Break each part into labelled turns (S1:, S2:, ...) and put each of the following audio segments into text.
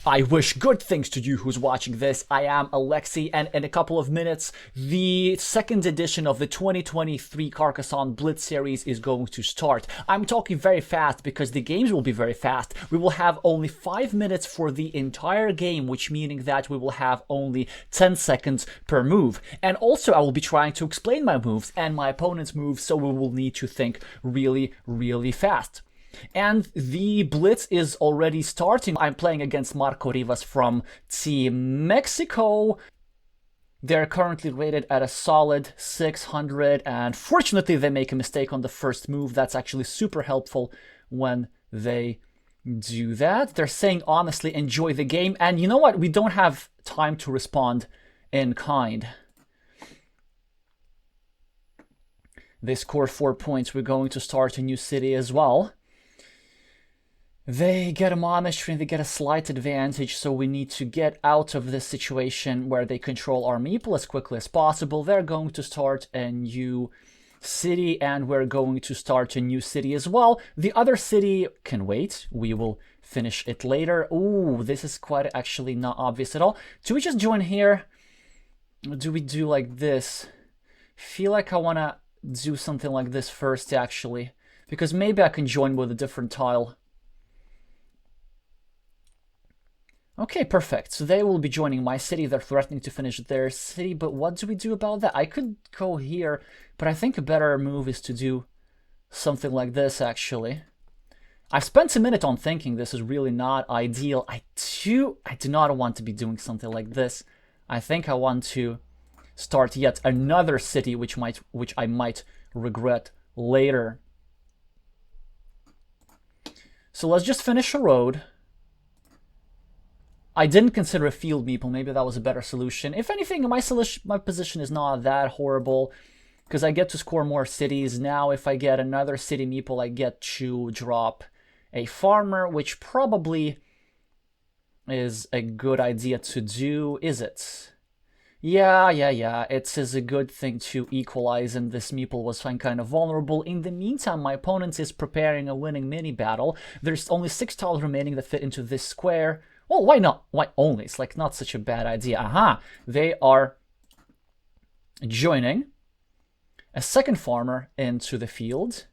S1: I wish good things to you who's watching this. I am Alexey, and in a couple of minutes, the second edition of the 2023 Carcassonne Blitz series is going to start. I'm talking very fast because the games will be very fast. We will have only 5 minutes for the entire game, which meaning that we will have only 10 seconds per move. And also, I will be trying to explain my moves and my opponent's moves, so we will need to think really, really fast. And the Blitz is already starting. I'm playing against Marco Rivas from Team Mexico. They're currently rated at a solid 600, and fortunately they make a mistake on the first move. That's actually super helpful when they do that. They're saying honestly, enjoy the game, and you know what? We don't have time to respond in kind. They scored 4 points. We're going to start a new city as well. They get a monastery and they get a slight advantage, so we need to get out of this situation where they control our meeple as quickly as possible. They're going to start a new city, and we're going to start a new city as well. The other city can wait. We will finish it later. Ooh, this is quite actually not obvious at all. Do we just join here? Or do we do like this? Feel like I want to do something like this first, actually, because maybe I can join with a different tile. Okay, perfect. So they will be joining my city. They're threatening to finish their city, but what do we do about that? I could go here, but I think a better move is to do something like this, actually. I've spent a minute on thinking this is really not ideal. I do not want to be doing something like this. I think I want to start yet another city, which I might regret later. So let's just finish a road. I didn't consider a field meeple. Maybe that was a better solution. If anything, my position is not that horrible because I get to score more cities. Now, if I get another city meeple, I get to drop a farmer, which probably is a good idea to do. Is it? Yeah. It is a good thing to equalize, and this meeple was kind of vulnerable. In the meantime, my opponent is preparing a winning mini battle. There's only 6 tiles remaining that fit into this square. Well, why not? Why only? It's like not such a bad idea. Aha! They are joining a second farmer into the field,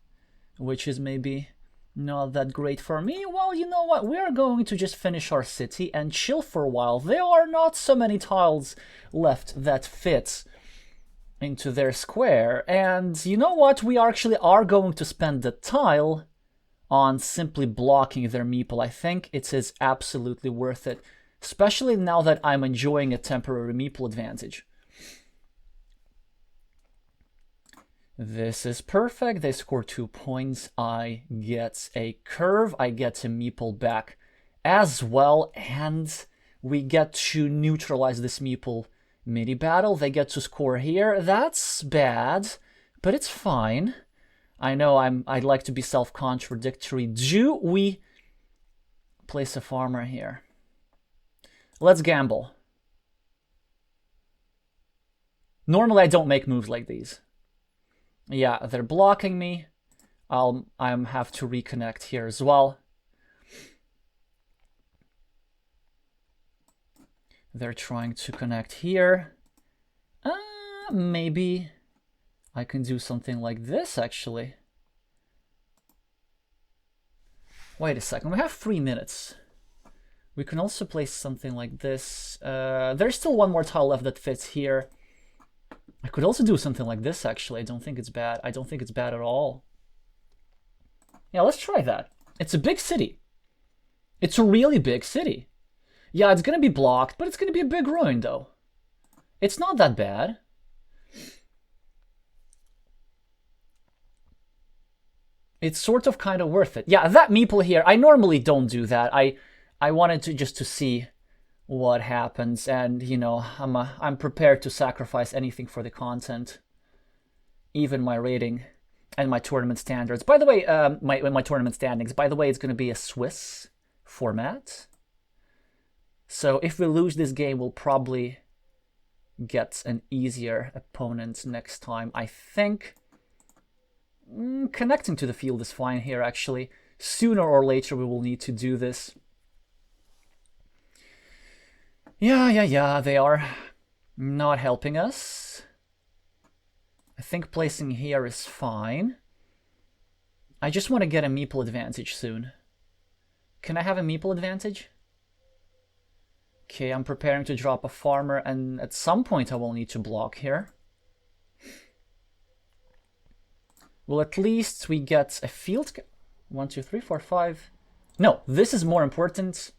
S1: which is maybe not that great for me. Well, you know what? We're going to just finish our city and chill for a while. There are not so many tiles left that fit into their square. And you know what? We actually are going to spend the tile on simply blocking their meeple. I think it is absolutely worth it, especially now that I'm enjoying a temporary meeple advantage. This is perfect. They score 2 points. I get a curve. I get a meeple back as well, and we get to neutralize this meeple mini battle. They get to score here. That's bad, but it's fine. I know I'd like to be self-contradictory. Do we place a farmer here? Let's gamble. Normally I don't make moves like these. Yeah, they're blocking me. I have to reconnect here as well. They're trying to connect here. Maybe I can do something like this, actually. Wait a second, we have 3 minutes. We can also place something like this. There's still one more tile left that fits here. I could also do something like this, actually. I don't think it's bad. I don't think it's bad at all. Yeah, let's try that. It's a big city. It's a really big city. Yeah, it's gonna be blocked, but it's gonna be a big ruin, though. It's not that bad. It's sort of kind of worth it. Yeah, that meeple here, I normally don't do that. I wanted to just to see what happens, and you know, I'm prepared to sacrifice anything for the content, even my rating and my tournament standards. By the way, my tournament standings. By the way, it's going to be a Swiss format. So if we lose this game, we'll probably get an easier opponent next time, I think. Connecting to the field is fine here, actually. Sooner or later we will need to do this. Yeah, they are not helping us. I think placing here is fine. I just want to get a meeple advantage soon. Can I have a meeple advantage? Okay, I'm preparing to drop a farmer, and at some point I will need to block here. Well, at least we get a field. 1, 2, 3, 4, 5. No, this is more important.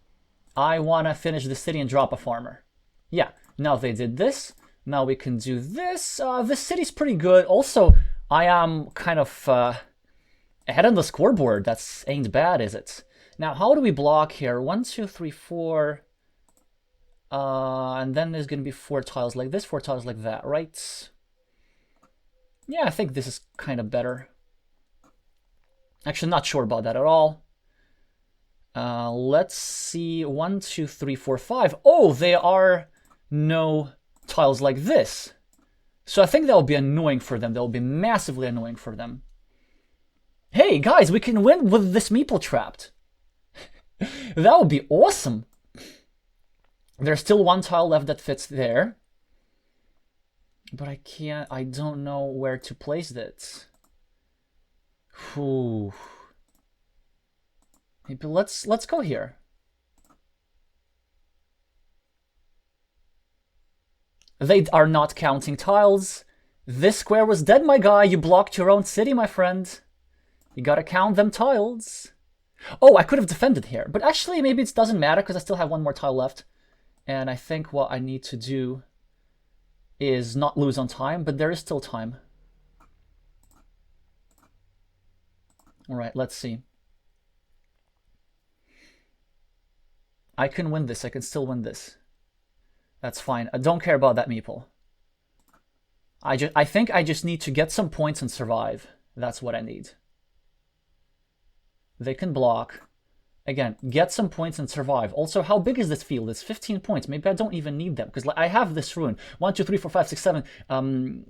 S1: I want to finish the city and drop a farmer. Yeah, now they did this. Now we can do this. This city's pretty good. Also, I am kind of ahead on the scoreboard. That's ain't bad, is it? Now, how do we block here? 1, 2, 3, 4. And then there's going to be 4 tiles like this, 4 tiles like that, right? Yeah, I think this is kind of better. Actually, not sure about that at all. Let's see. 1, 2, 3, 4, 5. Oh, there are no tiles like this. So I think that will be annoying for them. That will be massively annoying for them. Hey, guys, we can win with this meeple trapped. That would be awesome. There's still 1 tile left that fits there. But I don't know where to place that. Whew. Maybe let's go here. They are not counting tiles. This square was dead, my guy. You blocked your own city, my friend. You gotta count them tiles. Oh, I could have defended here. But actually, maybe it doesn't matter because I still have 1 more tile left. And I think what I need to do is not lose on time, but there is still time. All right, let's see. I can win this. I can still win this. That's fine. I don't care about that meeple. I think I just need to get some points and survive. That's what I need. They can block. Again, get some points and survive. Also, how big is this field? It's 15 points. Maybe I don't even need them, because like, I have this rune. 1, 2, 3, 4, 5, 6, 7,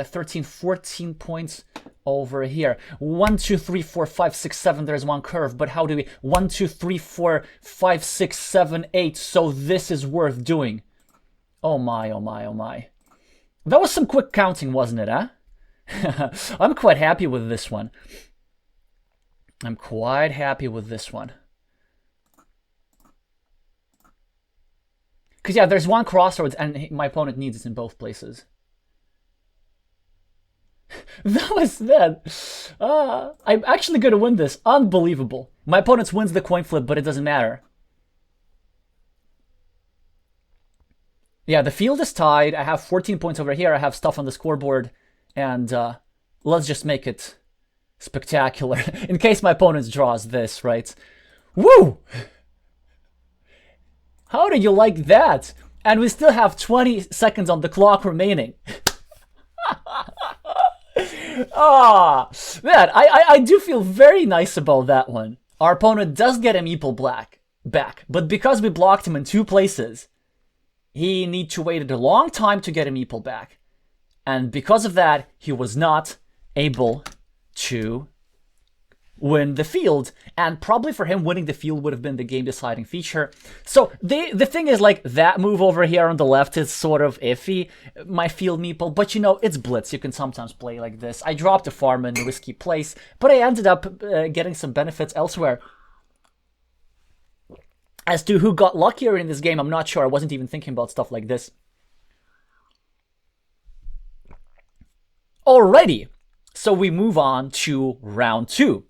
S1: 13, 14 points over here. 1, 2, 3, 4, 5, 6, 7. There's 1 curve, but how do we... 1, 2, 3, 4, 5, 6, 7, 8. So this is worth doing. Oh my, oh my, oh my. That was some quick counting, wasn't it, huh? I'm quite happy with this one. I'm quite happy with this one. Because, yeah, there's 1 crossroads, and my opponent needs it in both places. That was that. I'm actually going to win this. Unbelievable. My opponent wins the coin flip, but it doesn't matter. Yeah, the field is tied. I have 14 points over here. I have stuff on the scoreboard. And let's just make it spectacular. In case my opponent draws this, right? Woo! How do you like that? And we still have 20 seconds on the clock remaining. Man, I do feel very nice about that one. Our opponent does get a meeple back, but because we blocked him in 2 places, he needs to wait a long time to get a meeple back. And because of that, he was not able to win the field, and probably for him winning the field would have been the game deciding feature. So the thing is, like, that move over here on the left is sort of iffy, my field meeple, but you know, it's Blitz. You can sometimes play like this. I dropped a farm in a risky place, but I ended up getting some benefits elsewhere. As to who got luckier in this game, I'm not sure. I wasn't even thinking about stuff like this. Alrighty, so we move on to round 2.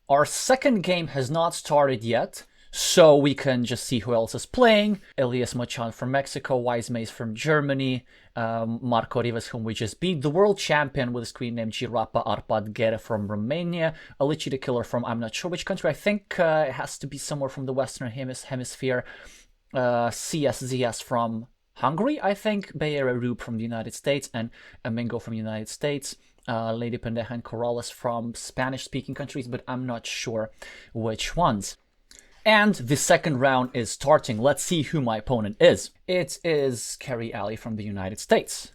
S1: Our second game has not started yet, so we can just see who else is playing. Elias Machan from Mexico, Wise Maze from Germany, Marco Rivas, whom we just beat, the world champion with a screen name Girapa Arpad Gere from Romania, Alexey the Killer from I'm not sure which country, I think it has to be somewhere from the Western Hemisphere, CSZS from Hungary, I think, Bayera Rube from the United States, and Mingo from the United States. Lady Pendeja and Corrales from Spanish-speaking countries, but I'm not sure which ones. And the second round is starting. Let's see who my opponent is. It is Carrie Alley from the United States.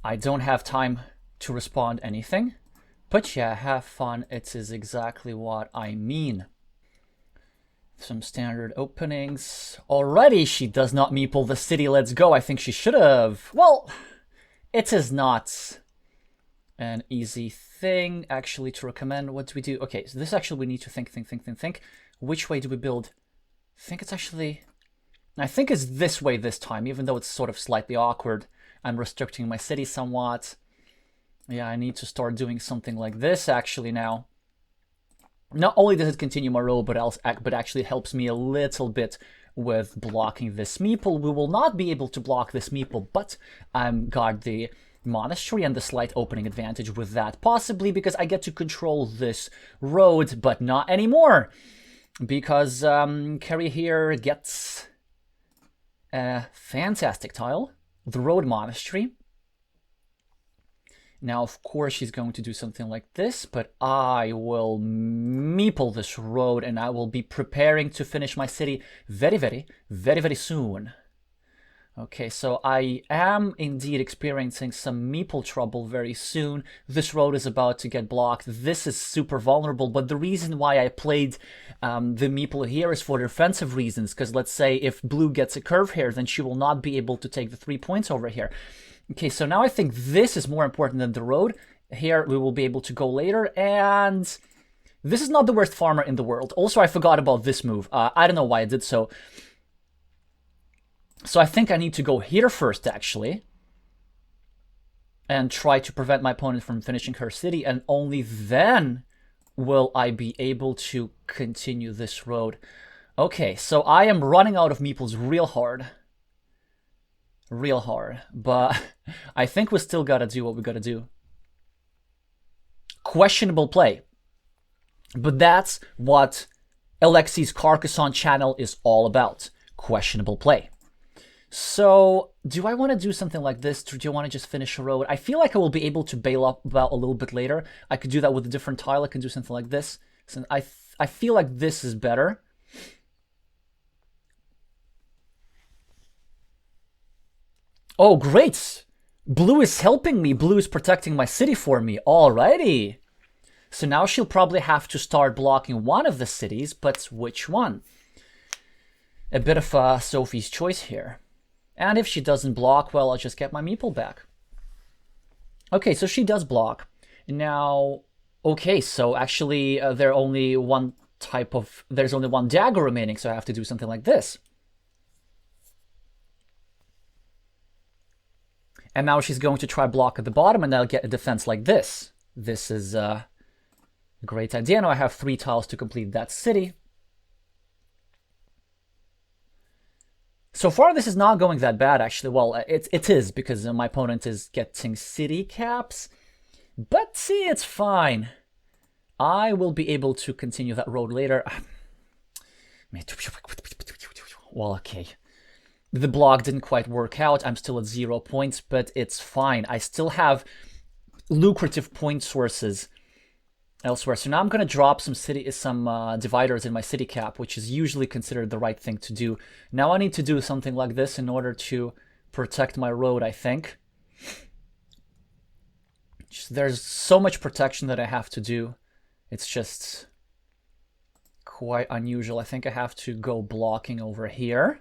S1: I don't have time to respond anything, but yeah, have fun. It is exactly what I mean. Some standard openings. Already she does not meeple the city. Let's go. I think she should have. Well, it is not an easy thing actually to recommend. What do we do? Okay, so this actually we need to think. Which way do we build? I think it's actually... I think it's this way this time, even though it's sort of slightly awkward. I'm restricting my city somewhat. Yeah, I need to start doing something like this actually now. Not only does it continue my road, but actually it helps me a little bit with blocking this meeple. We will not be able to block this meeple, but I've got the monastery and the slight opening advantage with that. Possibly because I get to control this road, but not anymore. Because Carrie here gets a fantastic tile, the road monastery. Now, of course, she's going to do something like this, but I will meeple this road and I will be preparing to finish my city very soon. Okay, so I am indeed experiencing some meeple trouble very soon. This road is about to get blocked. This is super vulnerable, but the reason why I played the meeple here is for defensive reasons, because let's say if blue gets a curve here, then she will not be able to take the 3 points over here. Okay, so now I think this is more important than the road. Here we will be able to go later, and this is not the worst farmer in the world. Also, I forgot about this move. I don't know why I did so. So I think I need to go here first, actually, and try to prevent my opponent from finishing her city, and only then will I be able to continue this road. Okay, so I am running out of meeples real hard. Real hard, but I think we still gotta do what we gotta do. Questionable play, but that's what Alexey's Carcassonne channel is all about. Questionable play. So do I want to do something like this, or do I want to just finish a road? I feel like I will be able to bail up about a little bit later. I could do that with a different tile. I can do something like this. So I feel like this is better. Oh, great! Blue is helping me. Blue is protecting my city for me. Alrighty. So now she'll probably have to start blocking one of the cities, but which one? A bit of Sophie's choice here. And if she doesn't block, well, I'll just get my meeple back. Okay, so she does block. Now, okay, so actually there's only one dagger remaining, so I have to do something like this. And now she's going to try block at the bottom, and I'll get a defense like this. This is a great idea. Now I have 3 tiles to complete that city. So far, this is not going that bad, actually. Well, it is, because my opponent is getting city caps. But see, it's fine. I will be able to continue that road later. Well, okay. The block didn't quite work out. I'm still at 0 points, but it's fine. I still have lucrative point sources elsewhere. So now I'm going to drop some dividers in my city cap, which is usually considered the right thing to do. Now I need to do something like this in order to protect my road, I think. There's so much protection that I have to do. It's just quite unusual. I think I have to go blocking over here.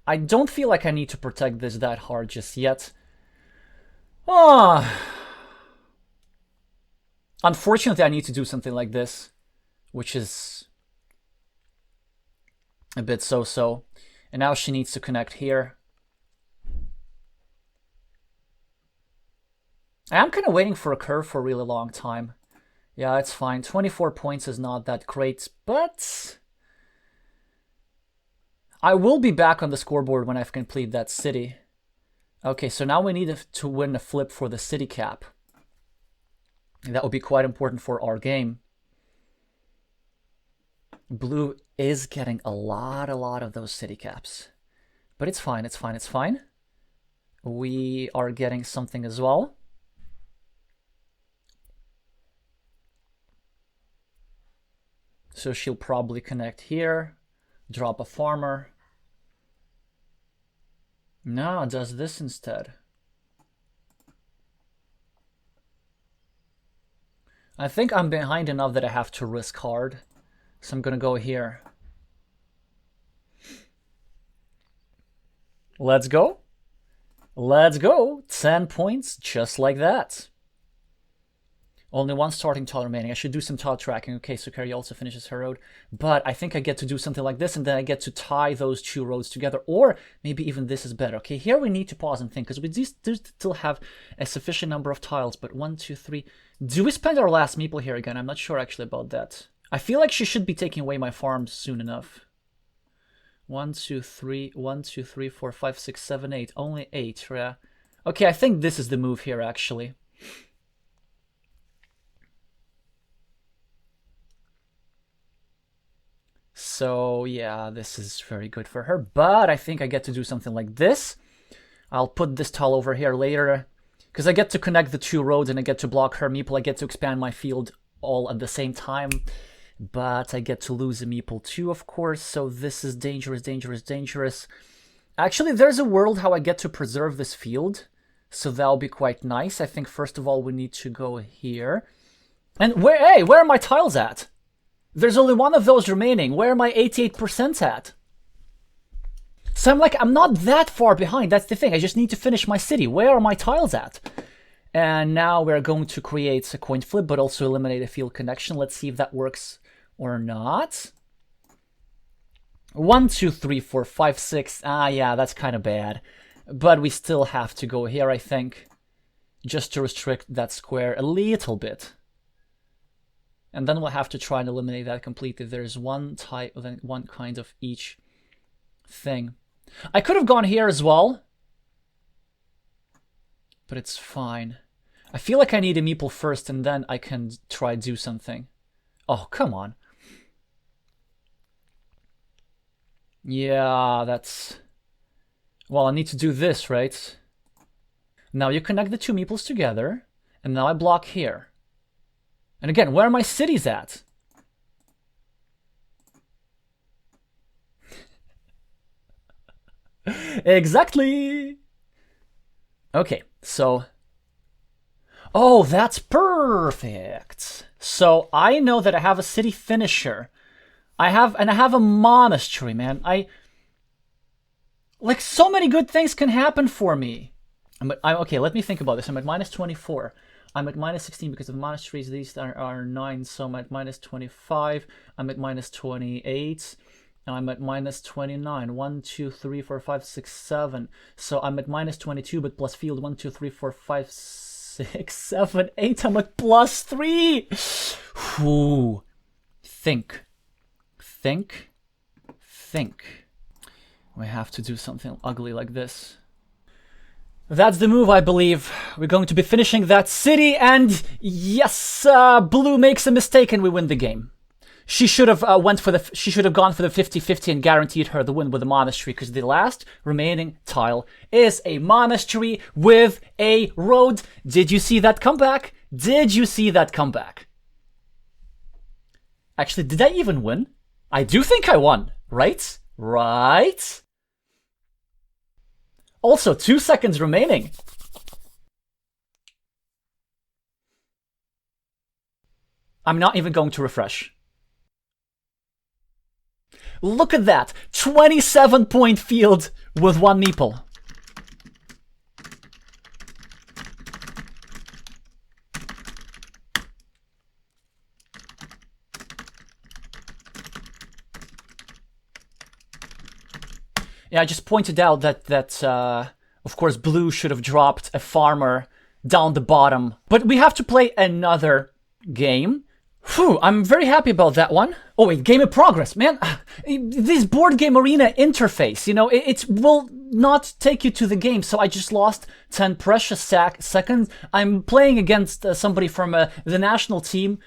S1: I don't feel like I need to protect this that hard just yet. Unfortunately, I need to do something like this, which is a bit so-so. And now she needs to connect here. I'm kind of waiting for a curve for a really long time. Yeah, it's fine. 24 points is not that great, but I will be back on the scoreboard when I've completed that city. Okay, so now we need to win a flip for the city cap. That would be quite important for our game. Blue is getting a lot of those city caps. But it's fine, it's fine, it's fine. We are getting something as well. So she'll probably connect here, drop a farmer. No, it does this instead. I think I'm behind enough that I have to risk hard. So I'm gonna go here. Let's go. Let's go. 10 points, just like that. Only one starting tile remaining. I should do some tile tracking. Okay, so Carrie also finishes her road. But I think I get to do something like this, and then I get to tie those two roads together. Or maybe even this is better. Okay, here we need to pause and think, because we do still have a sufficient number of tiles. But 1, 2, 3. Do we spend our last meeple here again? I'm not sure actually about that. I feel like she should be taking away my farms soon enough. 1, 2, 3. 1, 2, 3, 4, 5, 6, 7, 8. Only 8, yeah. Okay, I think this is the move here, actually. So, yeah, this is very good for her. But I think I get to do something like this. I'll put this tile over here later. Because I get to connect the two roads and I get to block her meeple. I get to expand my field all at the same time. But I get to lose a meeple too, of course. So this is dangerous, dangerous, dangerous. Actually, there's a world how I get to preserve this field. So that'll be quite nice. I think, first of all, we need to go here. And hey, where are my tiles at? There's only one of those remaining. Where are my 88% at? So I'm not that far behind. That's the thing. I just need to finish my city. Where are my tiles at? And now we're going to create a coin flip, but also eliminate a field connection. Let's see if that works or not. 1, 2, 3, 4, 5, 6. Ah, yeah, that's kind of bad. But we still have to go here, I think, just to restrict that square a little bit. And then we'll have to try and eliminate that completely. There's one type, one kind of each thing. I could have gone here as well, but it's fine. I feel like I need a meeple first, and then I can try do something. Oh, come on. Yeah, that's... Well, I need to do this, right? Now you connect the two meeples together, and now I block here. And again, where are my cities at? Exactly! Okay, so... Oh, that's perfect! So, I know that I have a city finisher. I have a monastery, man. Like, so many good things can happen for me. Okay, let me think about this. I'm at minus 24. I'm at minus 16 because of monasteries. These are 9, so I'm at minus 25. I'm at minus 28. Now I'm at minus 29. 1, 2, 3, 4, 5, 6, 7. So I'm at minus 22, but plus field 1, 2, 3, 4, 5, 6, 7, 8. I'm at plus 3. Whew. Think. Think. Think. We have to do something ugly like this. That's the move, I believe. We're going to be finishing that city, and yes, blue makes a mistake and we win the game. She should have gone for the 50-50 and guaranteed her the win with the monastery, because the last remaining tile is a monastery with a road. Did you see that comeback? Did you see that comeback? Actually, did I even win? I do think I won, right? Right? Also, 2 seconds remaining. I'm not even going to refresh. Look at that. 27-point field with one meeple. Yeah, I just pointed out that of course, blue should have dropped a farmer down the bottom. But we have to play another game. Whew, I'm very happy about that one. Oh wait, game in progress, man. This board game arena interface, you know, it will not take you to the game. So I just lost 10 precious seconds. I'm playing against somebody from the national team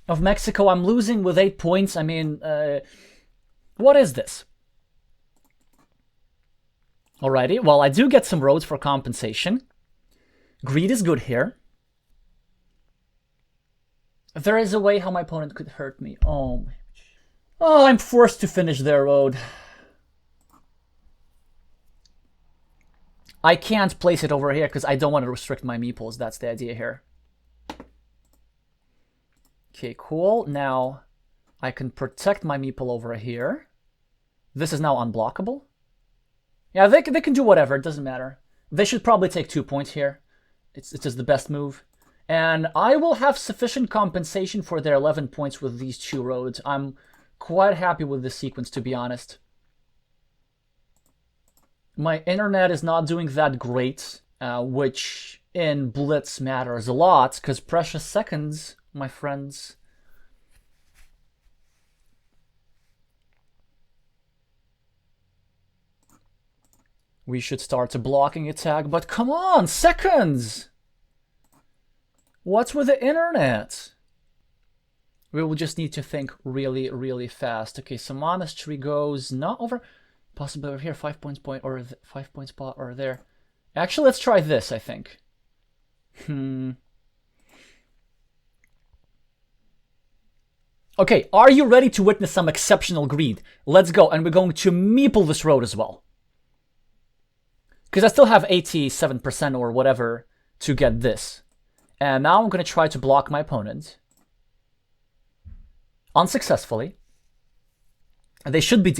S1: of Mexico. I'm losing with 8 points. I mean, what is this? Alrighty, well, I do get some roads for compensation. Greed is good here. There is a way how my opponent could hurt me. Oh, I'm forced to finish their road. I can't place it over here because I don't want to restrict my meeples. That's the idea here. Okay, cool. Now I can protect my meeple over here. This is now unblockable. Yeah, they can do whatever. It doesn't matter. They should probably take 2 points here. It's just the best move. And I will have sufficient compensation for their 11 points with these 2 roads. I'm quite happy with this sequence, to be honest. My internet is not doing that great, which in Blitz matters a lot, because precious seconds, my friends. We should start a blocking attack, but come on, seconds! What's with the internet? We will just need to think really, really fast. Okay, so monastery goes not over, possibly over here, 5 points point, or 5 point spot, or there. Actually, let's try this, I think. Okay, are you ready to witness some exceptional greed? Let's go, and we're going to meeple this road as well. Because I still have 87% or whatever to get this. And now I'm going to try to block my opponent. Unsuccessfully. And they should be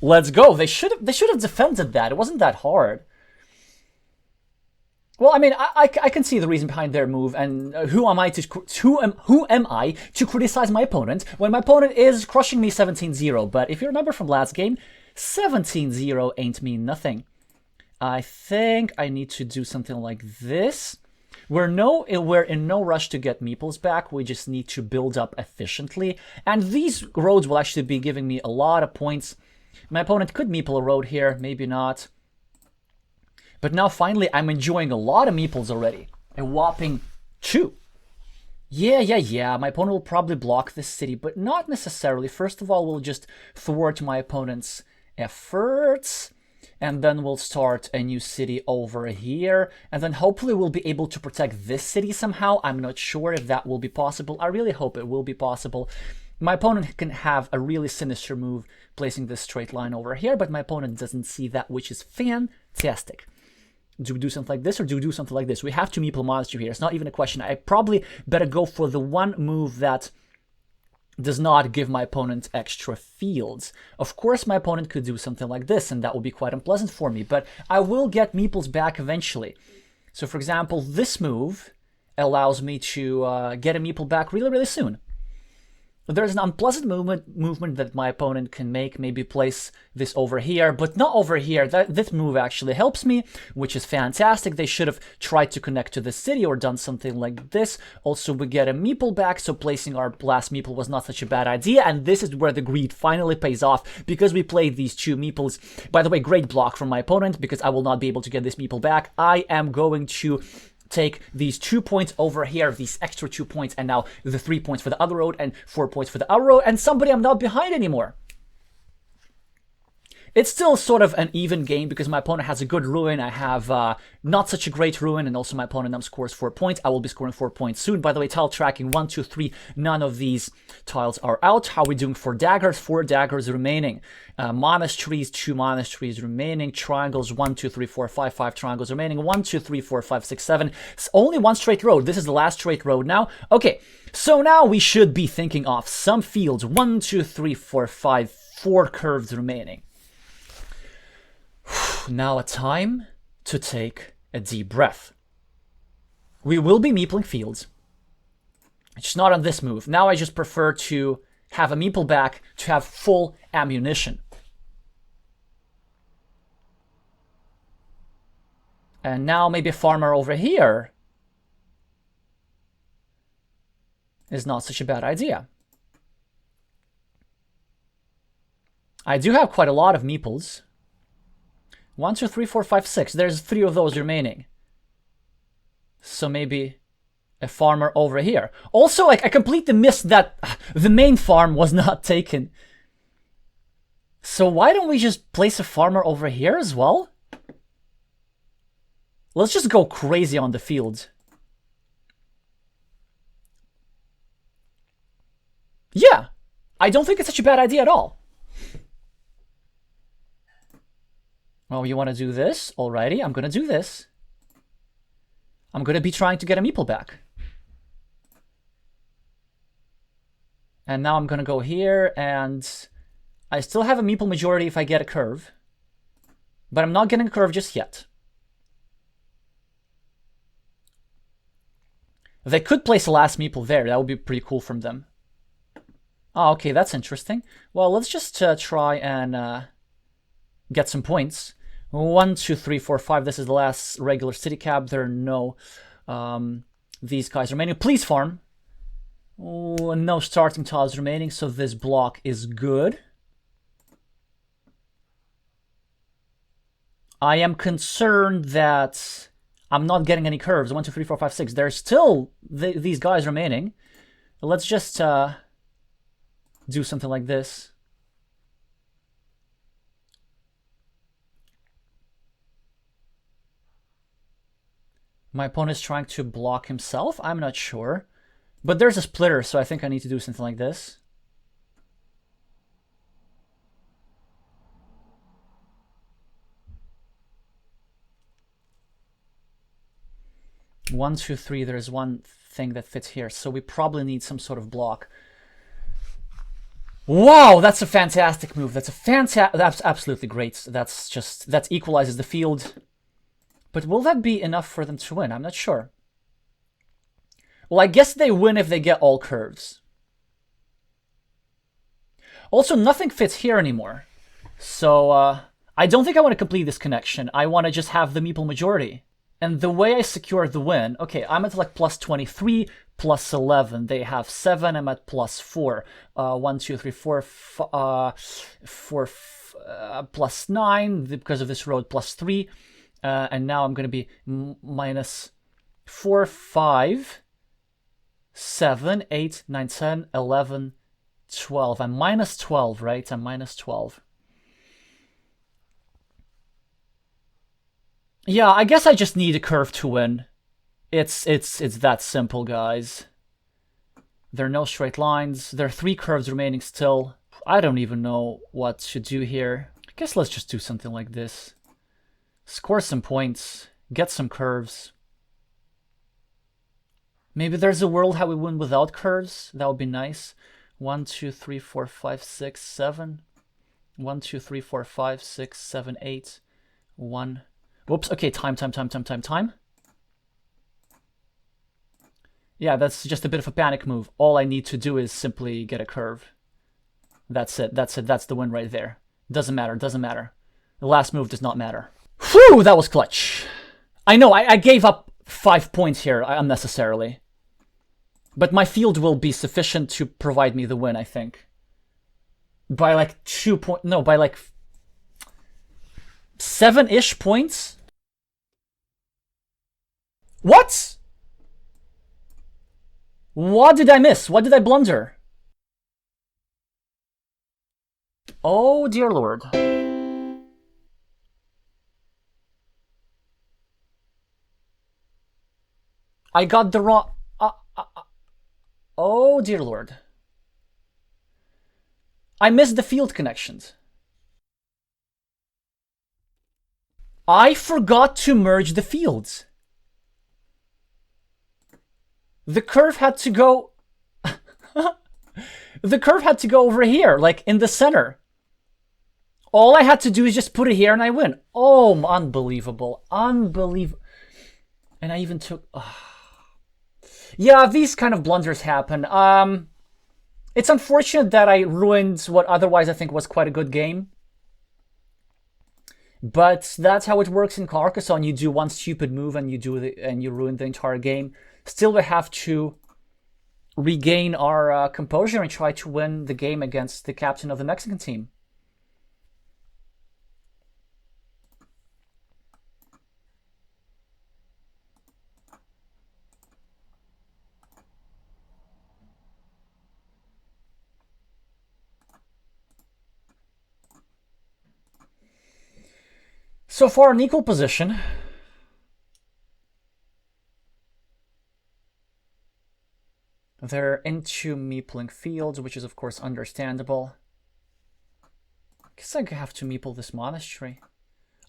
S1: Let's go. They should have defended that. It wasn't that hard. Well, I mean, I can see the reason behind their move, and who am I to criticize my opponent when my opponent is crushing me 17-0? But if you remember from last game, 17-0 ain't mean nothing. I think I need to do something like this. We're in no rush to get meeples back. We just need to build up efficiently. And these roads will actually be giving me a lot of points. My opponent could meeple a road here, maybe not. But now finally I'm enjoying a lot of meeples already. A whopping 2. Yeah. My opponent will probably block this city, but not necessarily. First of all, we'll just thwart my opponent's efforts. And then we'll start a new city over here. And then hopefully we'll be able to protect this city somehow. I'm not sure if that will be possible. I really hope it will be possible. My opponent can have a really sinister move placing this straight line over here, but my opponent doesn't see that, which is fantastic. Do we do something like this or do we do something like this? We have to meeple monastery here. It's not even a question. I probably better go for the one move that does not give my opponent extra fields. Of course, my opponent could do something like this, and that would be quite unpleasant for me, but I will get meeples back eventually. So, for example, this move allows me to get a meeple back really, really soon. There's an unpleasant movement that my opponent can make, maybe place this over here, but not over here. This move actually helps me, which is fantastic. They should have tried to connect to the city or done something like this. Also, we get a meeple back, so placing our last meeple was not such a bad idea, and this is where the greed finally pays off, because we played these 2 meeples. By the way, great block from my opponent, because I will not be able to get this meeple back. I am going to take these 2 points over here, these extra 2 points, and now the 3 points for the other road and 4 points for the other road, and somebody I'm not behind anymore. It's still sort of an even game because my opponent has a good ruin. I have not such a great ruin, and also my opponent now scores 4 points. I will be scoring 4 points soon. By the way, tile tracking 1, 2, 3. None of these tiles are out. How are we doing for daggers? 4 daggers remaining. Monasteries, 2 monasteries remaining. Triangles 1, 2, 3, 4, 5. 5 triangles remaining. 1, 2, 3, 4, 5, 6, 7. It's only 1 straight road. This is the last straight road now. Okay, so now we should be thinking of some fields. 1, 2, 3, 4, 5. 4 curves remaining. Now a time to take a deep breath. We will be meepling fields. It's not on this move. Now I just prefer to have a meeple back to have full ammunition. And now maybe a farmer over here is not such a bad idea. I do have quite a lot of meeples. 1, 2, 3, 4, 5, 6. There's 3 of those remaining. So maybe a farmer over here. Also, like, I completely missed that the main farm was not taken. So why don't we just place a farmer over here as well? Let's just go crazy on the field. Yeah, I don't think it's such a bad idea at all. Well, you want to do this? Alrighty, I'm going to do this. I'm going to be trying to get a meeple back. And now I'm going to go here, and I still have a meeple majority if I get a curve. But I'm not getting a curve just yet. They could place a last meeple there. That would be pretty cool from them. Oh, okay, that's interesting. Well, let's just try and get some points. 1, 2, 3, 4, 5. This is the last regular city cab. There are no these guys remaining. Please farm. Oh, no starting tiles remaining, so this block is good. I am concerned that I'm not getting any curves. 1, 2, 3, 4, 5, 6. There's still these guys remaining. Let's just do something like this. My opponent is trying to block himself. I'm not sure. But there's a splitter, so I think I need to do something like this. One, two, three. There's one thing that fits here, so we probably need some sort of block. Wow, that's a fantastic move. That's absolutely great. That equalizes the field. But will that be enough for them to win? I'm not sure. Well, I guess they win if they get all curves. Also, nothing fits here anymore. So, I don't think I want to complete this connection. I want to just have the meeple majority. And the way I secure the win... Okay, I'm at like plus 23, plus 11. They have 7. I'm at plus 4. 1, 2, 3, 4, 4 plus 9. Because of this road, plus 3. And now I'm going to be minus 4, 5... 7, 8, 9, 10, 11, 12. I'm minus 12, right? I'm minus 12. Yeah, I guess I just need a curve to win. It's that simple, guys. There are no straight lines. There are 3 curves remaining still. I don't even know what to do here. I guess let's just do something like this. Score some points. Get some curves. Maybe there's a world how we win without curves. That would be nice. 1, 2, 3, 4, 5, 6, 7. 1, 2, 3, 4, 5, 6, 7, 8. 1. Whoops. Okay, time. Yeah, that's just a bit of a panic move. All I need to do is simply get a curve. That's it. That's the win right there. Doesn't matter. The last move does not matter. Whew, that was clutch. I know, I gave up 5 points here unnecessarily. But my field will be sufficient to provide me the win, I think. By like 2 points. No, by like 7-ish points? What? What did I miss? What did I blunder? Oh, dear Lord. I got the wrong... oh, dear Lord. I missed the field connections. I forgot to merge the fields. The curve had to go... the curve had to go over here, like in the center. All I had to do is just put it here and I win. Oh, unbelievable. Unbelievable. And I even took... yeah, these kind of blunders happen. It's unfortunate that I ruined what otherwise I think was quite a good game. But that's how it works in Carcassonne. You do one stupid move and you ruin the entire game. Still, we have to regain our composure and try to win the game against the captain of the Mexican team. So far, an equal position. They're into meepling fields, which is of course understandable. I guess I have to meeple this monastery.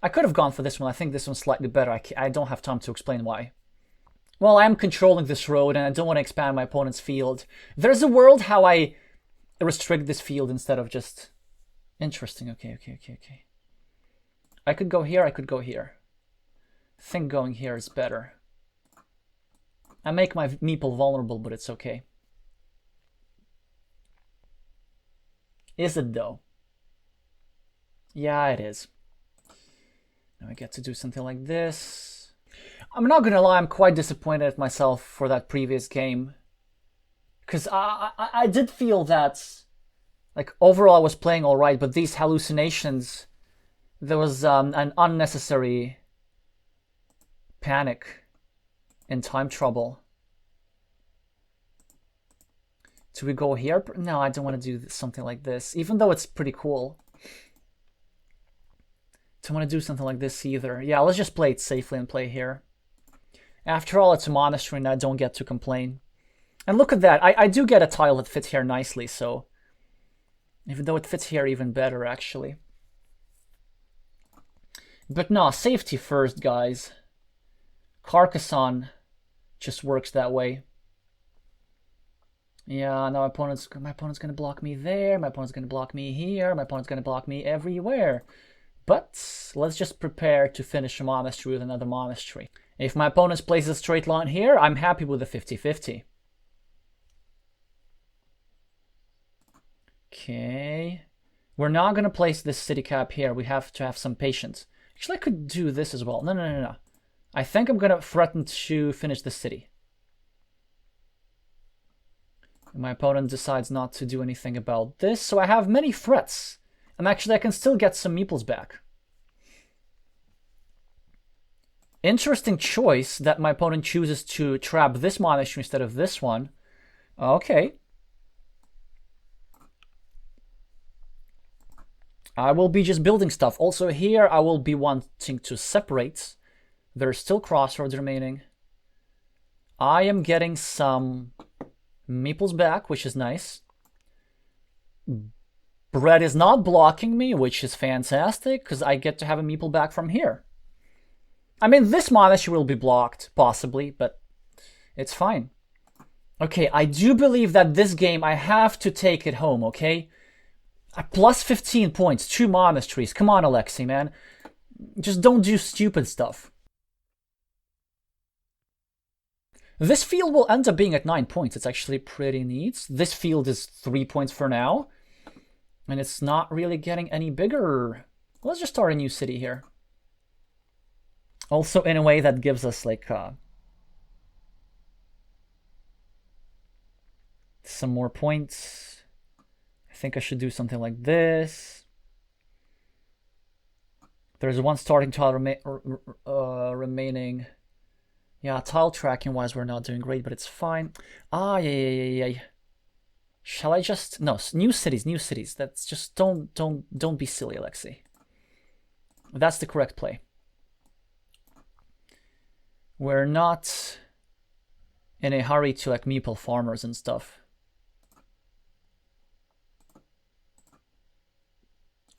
S1: I could have gone for this one. I think this one's slightly better. I don't have time to explain why. Well, I am controlling this road and I don't want to expand my opponent's field. There's a world how I restrict this field instead of just... Interesting. Okay. I could go here, I could go here. I think going here is better. I make my meeple vulnerable, but it's okay. Is it though? Yeah, it is. Now I get to do something like this. I'm not gonna lie, I'm quite disappointed at myself for that previous game. Because I did feel that, like, overall I was playing alright, but these hallucinations, there was an unnecessary panic and time trouble. Do we go here? No, I don't want to do something like this, even though it's pretty cool. Don't want to do something like this either. Yeah, let's just play it safely and play here. After all, it's a monastery and I don't get to complain. And look at that, I do get a tile that fits here nicely, so... Even though it fits here even better, actually. But no, safety first, guys. Carcassonne just works that way. Yeah, now my opponent's gonna block me there, my opponent's gonna block me here, my opponent's gonna block me everywhere. But let's just prepare to finish a monastery with another monastery. If my opponent plays a straight line here, I'm happy with a 50-50. Okay. We're not gonna place this city cap here, we have to have some patience. Actually, I could do this as well. No. I think I'm gonna threaten to finish the city. My opponent decides not to do anything about this, so I have many threats. And actually I can still get some meeples back. Interesting choice that my opponent chooses to trap this monastery instead of this one. Okay. I will be just building stuff. Also here I will be wanting to separate. There's still crossroads remaining. I am getting some meeples back, which is nice. Bread is not blocking me, which is fantastic, because I get to have a meeple back from here. I mean, this monastery will be blocked, possibly, but it's fine. Okay, I do believe that this game, I have to take it home, okay? Plus 15 points, 2 monasteries. Come on, Alexey, man. Just don't do stupid stuff. This field will end up being at 9 points. It's actually pretty neat. This field is 3 points for now. And it's not really getting any bigger. Let's just start a new city here. Also, in a way that gives us, like, some more points. I think I should do something like this. There's one starting tile remaining. Yeah, tile tracking wise we're not doing great, but it's fine. Ah, yeah. Shall I just... No, new cities. That's just... Don't be silly, Alexey. That's the correct play. We're not in a hurry to, like, meeple farmers and stuff.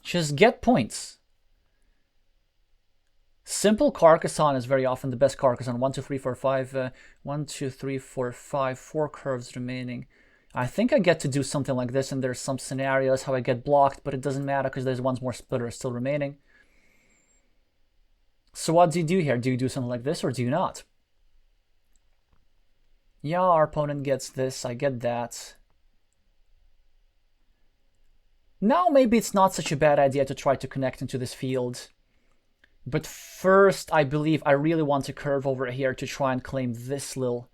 S1: Just get points. Simple Carcassonne is very often the best Carcassonne. 1, 2, 3, 4, 5. 1, 2, 3, 4, 5. 4 curves remaining. I think I get to do something like this, and there's some scenarios how I get blocked, but it doesn't matter because there's one more splitter still remaining. So what do you do here? Do you do something like this or do you not? Yeah, our opponent gets this. I get that. Now maybe it's not such a bad idea to try to connect into this field. But first, I believe I really want to curve over here to try and claim this little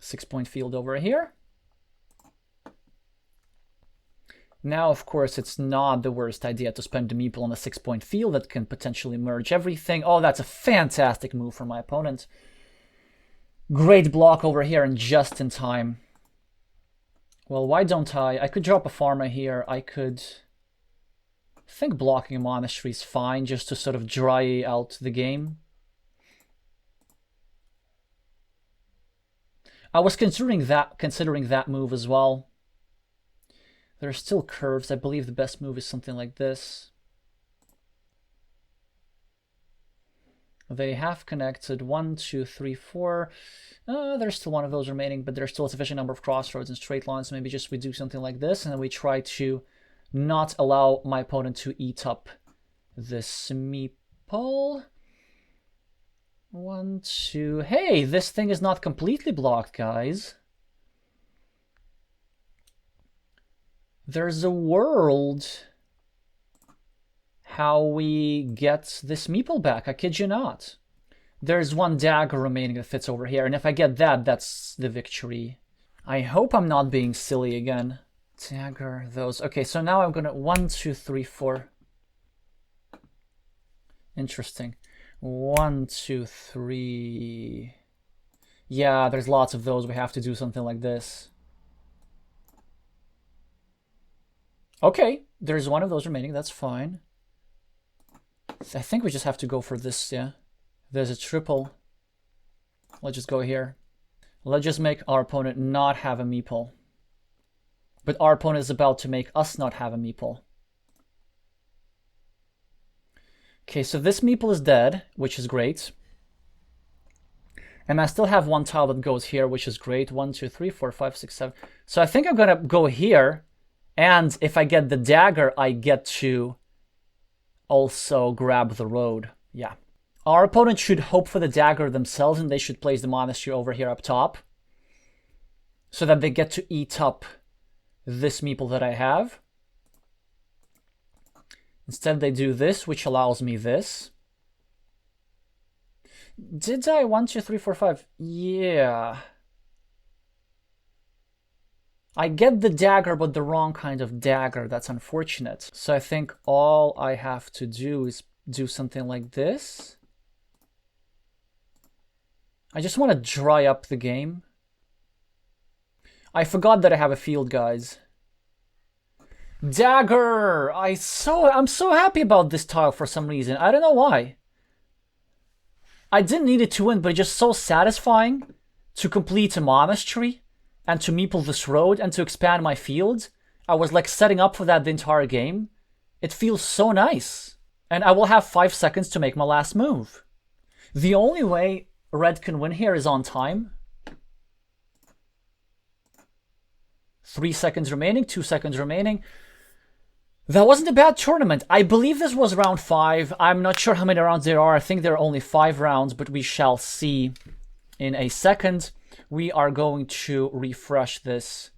S1: 6-point field over here. Now, of course, it's not the worst idea to spend the meeple on a 6-point field that can potentially merge everything. Oh, that's a fantastic move from my opponent. Great block over here and just in time. Well, why don't I? I could drop a farmer here. I could... I think blocking a monastery is fine, just to sort of dry out the game. I was considering that move as well. There are still curves. I believe the best move is something like this. They have connected 1, 2, 3, 4. There's still one of those remaining, but there's still a sufficient number of crossroads and straight lines. So maybe just we do something like this, and then we try to not allow my opponent to eat up this meeple. 1, 2... Hey, this thing is not completely blocked, guys. There's a world how we get this meeple back, I kid you not. There's 1 dagger remaining that fits over here, and if I get that, that's the victory. I hope I'm not being silly again. Dagger, those. Okay, so now I'm gonna... 1, 2, 3, 4. Interesting. 1, 2, 3... Yeah, there's lots of those. We have to do something like this. Okay, there's 1 of those remaining. That's fine. I think we just have to go for this, yeah. There's a triple. Let's just go here. Let's just make our opponent not have a meeple. But our opponent is about to make us not have a meeple. Okay, so this meeple is dead, which is great. And I still have 1 tile that goes here, which is great. 1, 2, 3, 4, 5, 6, 7. So I think I'm gonna go here. And if I get the dagger, I get to also grab the road. Yeah. Our opponent should hope for the dagger themselves, and they should place the monastery over here up top. So that they get to eat up this meeple that I have. Instead, they do this, which allows me this. Did I? 1, 2, 3, 4, 5. Yeah. I get the dagger, but the wrong kind of dagger. That's unfortunate. So I think all I have to do is do something like this. I just want to dry up the game. I forgot that I have a field, guys. Dagger! I'm so happy about this tile for some reason. I don't know why. I didn't need it to win, but it's just so satisfying to complete a monastery and to meeple this road and to expand my field. I was like setting up for that the entire game. It feels so nice. And I will have 5 seconds to make my last move. The only way red can win here is on time. 3 seconds remaining, 2 seconds remaining. That wasn't a bad tournament. I believe this was round 5. I'm not sure how many rounds there are. I think there are only 5 rounds, but we shall see in a second. We are going to refresh this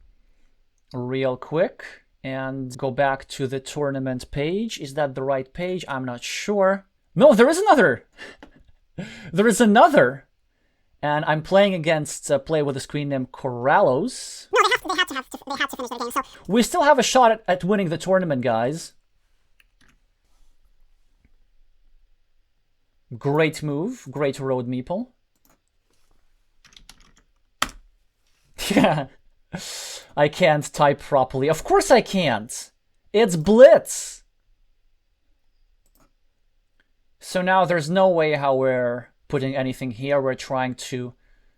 S1: real quick and go back to the tournament page. Is that the right page? I'm not sure. No, there is another. There is another. And I'm playing against a player with a screen name Corrallos.
S2: No, they have to finish their game. So
S1: we still have a shot at winning the tournament, guys. Great move. Great road meeple. Yeah. I can't type properly. Of course I can't. It's Blitz. So now there's no way how we're putting anything here. We're trying to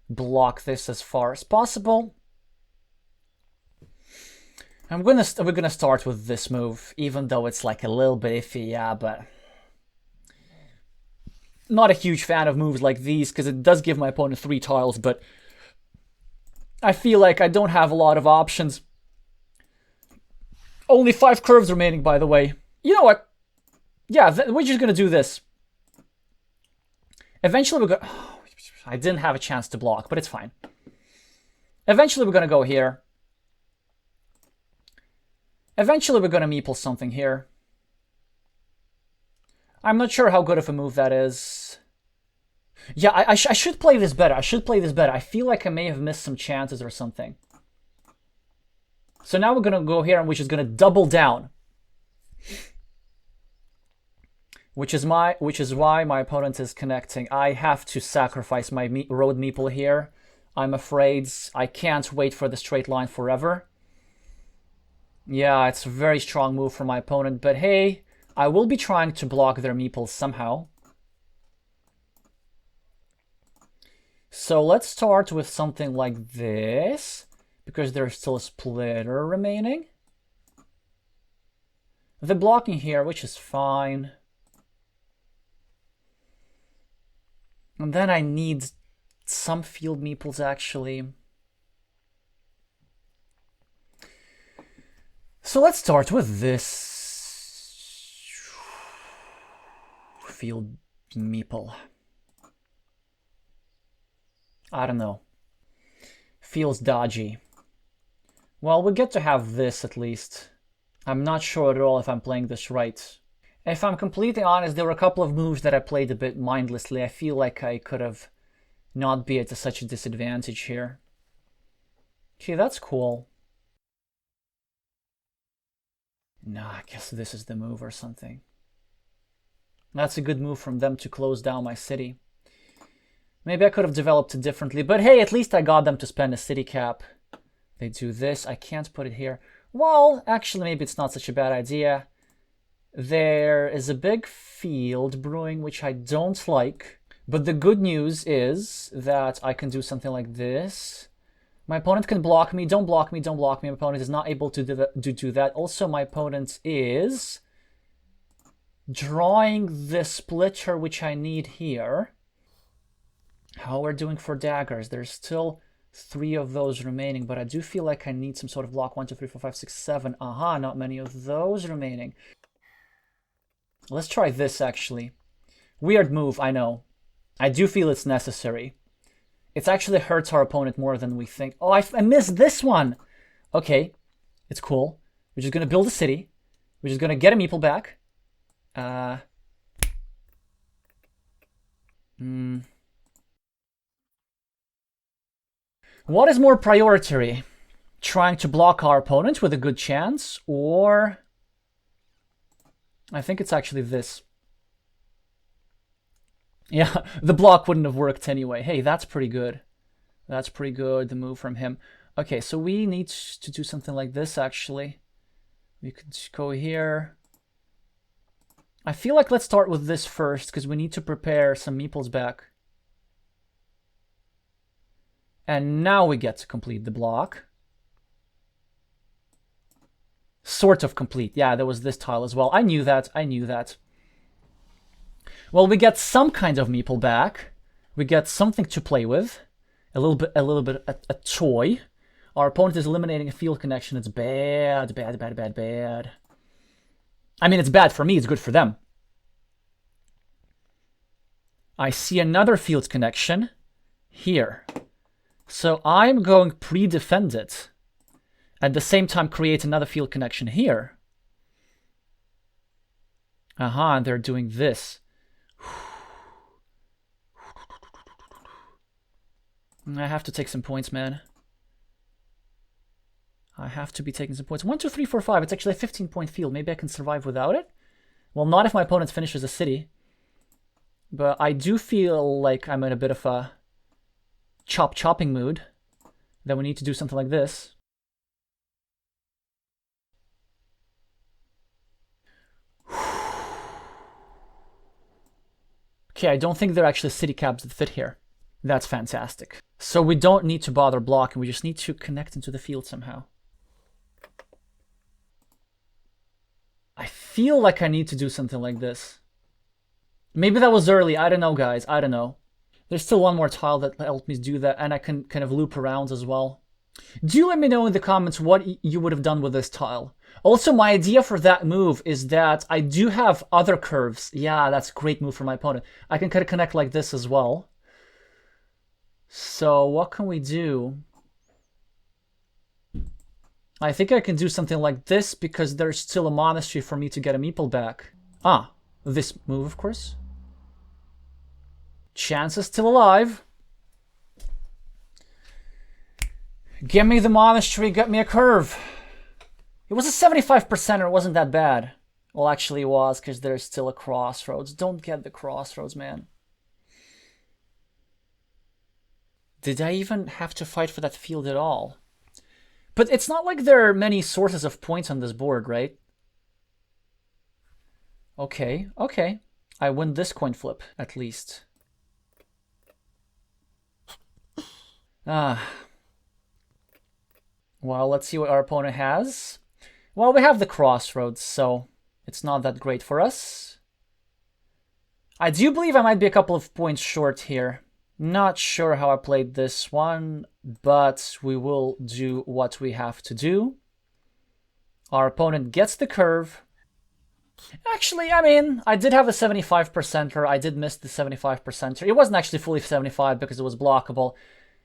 S1: block this as far as possible. We're gonna start with this move, even though it's like a little bit iffy, yeah, but not a huge fan of moves like these because it does give my opponent 3 tiles, but I feel like I don't have a lot of options. Only 5 curves remaining, by the way. You know what? Yeah, we're just gonna do this. Eventually we're gonna... Oh, I didn't have a chance to block, but it's fine. Eventually we're gonna go here. Eventually we're gonna meeple something here. I'm not sure how good of a move that is. Yeah, I should play this better. I should play this better. I feel like I may have missed some chances or something. So now we're gonna go here, and which is gonna double down. Which is why my opponent is connecting. I have to sacrifice my road meeple here. I'm afraid I can't wait for the straight line forever. Yeah, it's a very strong move for my opponent, but hey, I will be trying to block their meeples somehow. So let's start with something like this, because there's still a splitter remaining. The blocking here, which is fine. And then I need some field meeples, actually. So let's start with this. field meeple. I don't know. Feels dodgy. Well, we get to have this at least. I'm not sure at all if I'm playing this right. If I'm completely honest, there were a couple of moves that I played a bit mindlessly. I feel like I could have not be at such a disadvantage here. Okay, that's cool. No, I guess this is the move or something. That's a good move from them to close down my city. Maybe I could have developed it differently, but hey, at least I got them to spend a city cap. They do this. I can't put it here. Well, actually, maybe it's not such a bad idea. There is a big field brewing, which I don't like. But the good news is that I can do something like this. My opponent can block me. Don't block me. Don't block me. My opponent is not able to do that. Also, my opponent is drawing the splitter, which I need here. How we're doing for daggers. There's still 3 of those remaining, but I do feel like I need some sort of block. 1, 2, 3, 4, 5, 6, 7. Aha, not many of those remaining. Let's try this, actually. Weird move, I know. I do feel it's necessary. It actually hurts our opponent more than we think. Oh, I missed this one! Okay, it's cool. We're just going to build a city. We're just going to get a meeple back. What is more priority? Trying to block our opponent with a good chance, or... I think it's actually this. Yeah, the block wouldn't have worked anyway. Hey, that's pretty good. That's pretty good, the move from him. Okay, so we need to do something like this, actually. We could go here. I feel like let's start with this first, because we need to prepare some meeples back. And now we get to complete the block. Sort of complete. Yeah, there was this tile as well. I knew that. I knew that. Well, we get some kind of meeple back. We get something to play with. A little bit a toy. Our opponent is eliminating a field connection. It's bad, bad, bad, bad, bad. I mean, it's bad for me. It's good for them. I see another field connection here. So I'm going pre-defend it. At the same time, create another field connection here. Aha, and they're doing this. I have to take some points, man. I have to be taking some points. 1, 2, 3, 4, 5. It's actually a 15-point field. Maybe I can survive without it. Well, not if my opponent finishes a city. But I do feel like I'm in a bit of a chopping mood. That we need to do something like this. Okay, I don't think there are actually city caps that fit here. That's fantastic. So we don't need to bother blocking. We just need to connect into the field somehow. I feel like I need to do something like this. Maybe that was early. I don't know, guys. I don't know. There's still one more tile that helped me do that, and I can kind of loop around as well. Do let me know in the comments what you would have done with this tile. Also, my idea for that move is that I do have other curves. Yeah, that's a great move for my opponent. I can kind of connect like this as well. So what can we do? I think I can do something like this because there's still a monastery for me to get a meeple back. Ah, this move, of course. Chance is still alive. Give me the monastery, get me a curve. It was a 75%er, it wasn't that bad. Well, actually it was, because there's still a crossroads. Don't get the crossroads, man. Did I even have to fight for that field at all? But it's not like there are many sources of points on this board, right? Okay, okay. I win this coin flip, at least. Well, let's see what our opponent has. Well, we have the crossroads, so it's not that great for us. I do believe I might be a couple of points short here. Not sure how I played this one, but we will do what we have to do. Our opponent gets the curve. Actually, I mean, I did have a 75%er. I did miss the 75%er. It wasn't actually fully 75 because it was blockable.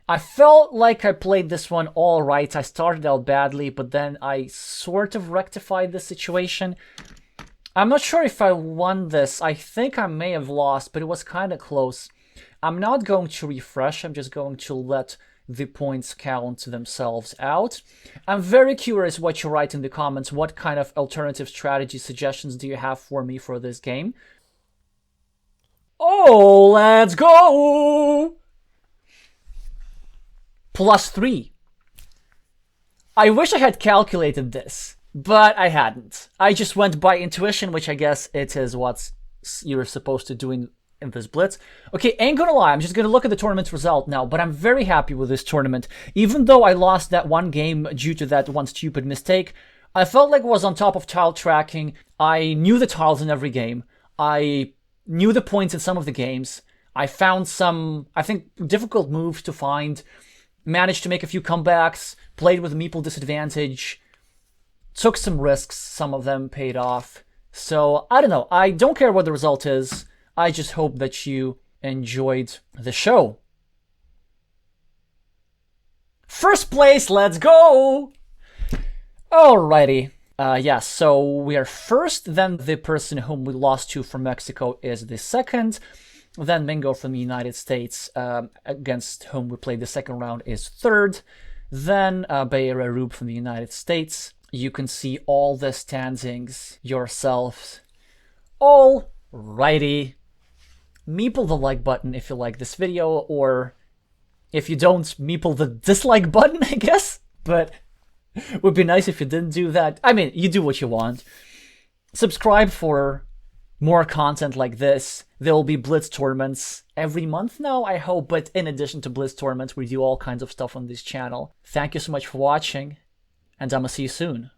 S1: I felt like I played this one all right. I started out badly, but then I sort of rectified the situation. I'm not sure if I won this. I think I may have lost, but it was kind of close. I'm not going to refresh. I'm just going to let the points count themselves out. I'm very curious what you write in the comments. What kind of alternative strategy suggestions do you have for me for this game? Oh, let's go! +3. I wish I had calculated this, but I hadn't. I just went by intuition, which I guess it is what you're supposed to do in this blitz. Okay, ain't gonna lie, I'm just gonna look at the tournament result now, but I'm very happy with this tournament. Even though I lost that one game due to that one stupid mistake, I felt like I was on top of tile tracking. I knew the tiles in every game. I knew the points in some of the games. I found some, I think, difficult moves to find. Managed to make a few comebacks, played with meeple disadvantage, took some risks, some of them paid off. So, I don't know, I don't care what the result is, I just hope that you enjoyed the show. First place, let's go! Alrighty, yes, so we are first, then the person whom we lost to from Mexico is the second. Then Mingo from the United States, against whom we played the second round, is third. Then Bayra Rube from the United States. You can see all the standings yourselves. Alrighty. Meeple the like button if you like this video, or if you don't, meeple the dislike button, I guess. But it would be nice if you didn't do that. I mean, you do what you want. Subscribe for more content like this. There will be Blitz tournaments every month now, I hope, but in addition to Blitz tournaments, we do all kinds of stuff on this channel. Thank you so much for watching, and I'ma see you soon.